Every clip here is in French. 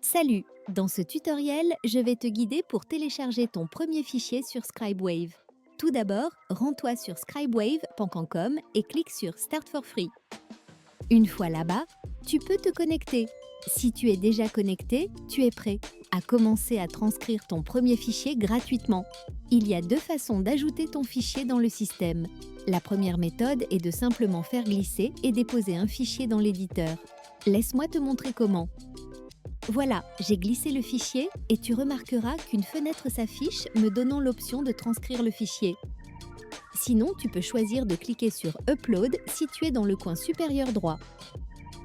Salut! Dans ce tutoriel, je vais te guider pour télécharger ton premier fichier sur Scribewave. Tout d'abord, rends-toi sur scribewave.com et clique sur Start for Free. Une fois là-bas, tu peux te connecter. Si tu es déjà connecté, tu es prêt à commencer à transcrire ton premier fichier gratuitement. Il y a deux façons d'ajouter ton fichier dans le système. La première méthode est de simplement faire glisser et déposer un fichier dans l'éditeur. Laisse-moi te montrer comment. Voilà, j'ai glissé le fichier et tu remarqueras qu'une fenêtre s'affiche me donnant l'option de transcrire le fichier. Sinon, tu peux choisir de cliquer sur Upload situé dans le coin supérieur droit.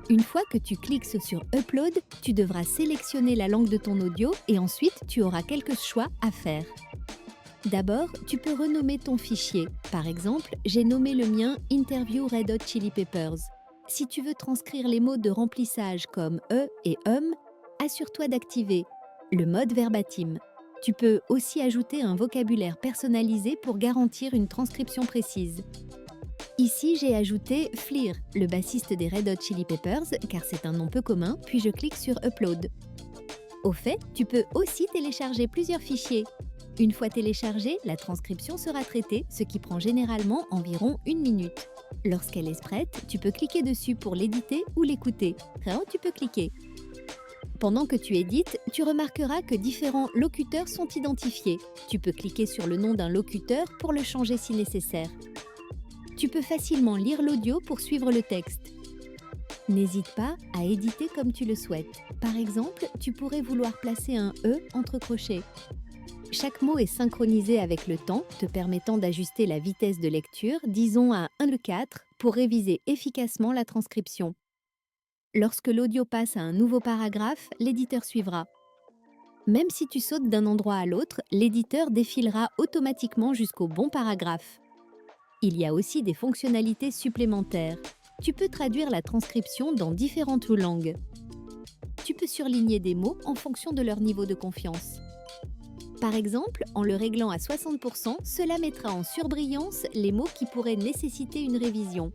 Une fois que tu cliques sur Upload, tu devras sélectionner la langue de ton audio et ensuite tu auras quelques choix à faire. D'abord, tu peux renommer ton fichier. Par exemple, j'ai nommé le mien Interview Red Hot Chili Peppers. Si tu veux transcrire les mots de remplissage comme et assure-toi d'activer le mode verbatim. Tu peux aussi ajouter un vocabulaire personnalisé pour garantir une transcription précise. Ici, j'ai ajouté Fleer, le bassiste des Red Hot Chili Peppers, car c'est un nom peu commun, puis je clique sur Upload. Au fait, tu peux aussi télécharger plusieurs fichiers. Une fois téléchargée, la transcription sera traitée, ce qui prend généralement environ 1 minute. Lorsqu'elle est prête, tu peux cliquer dessus pour l'éditer ou l'écouter. Tu peux cliquer. Pendant que tu édites, tu remarqueras que différents locuteurs sont identifiés. Tu peux cliquer sur le nom d'un locuteur pour le changer si nécessaire. Tu peux facilement lire l'audio pour suivre le texte. N'hésite pas à éditer comme tu le souhaites. Par exemple, tu pourrais vouloir placer un « e » entre crochets. Chaque mot est synchronisé avec le temps, te permettant d'ajuster la vitesse de lecture, disons à 1/4, pour réviser efficacement la transcription. Lorsque l'audio passe à un nouveau paragraphe, l'éditeur suivra. Même si tu sautes d'un endroit à l'autre, l'éditeur défilera automatiquement jusqu'au bon paragraphe. Il y a aussi des fonctionnalités supplémentaires. Tu peux traduire la transcription dans différentes langues. Tu peux surligner des mots en fonction de leur niveau de confiance. Par exemple, en le réglant à 60%, cela mettra en surbrillance les mots qui pourraient nécessiter une révision.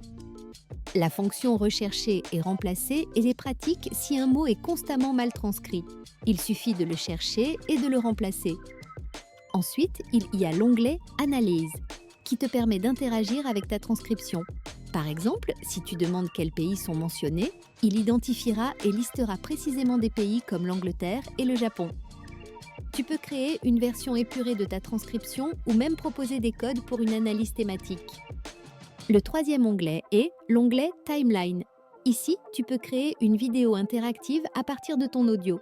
La fonction rechercher et remplacer est pratique si un mot est constamment mal transcrit. Il suffit de le chercher et de le remplacer. Ensuite, il y a l'onglet Analyse, qui te permet d'interagir avec ta transcription. Par exemple, si tu demandes quels pays sont mentionnés, il identifiera et listera précisément des pays comme l'Angleterre et le Japon. Tu peux créer une version épurée de ta transcription ou même proposer des codes pour une analyse thématique. Le troisième onglet est l'onglet Timeline. Ici, tu peux créer une vidéo interactive à partir de ton audio.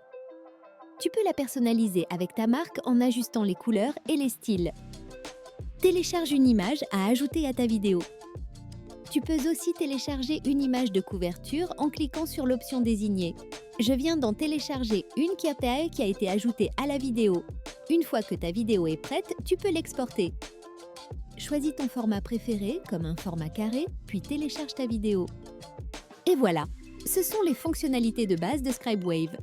Tu peux la personnaliser avec ta marque en ajustant les couleurs et les styles. Télécharge une image à ajouter à ta vidéo. Tu peux aussi télécharger une image de couverture en cliquant sur l'option désignée. Je viens d'en télécharger une qui a été ajoutée à la vidéo. Une fois que ta vidéo est prête, tu peux l'exporter. Choisis ton format préféré, comme un format carré, puis télécharge ta vidéo. Et voilà, ce sont les fonctionnalités de base de Scribewave.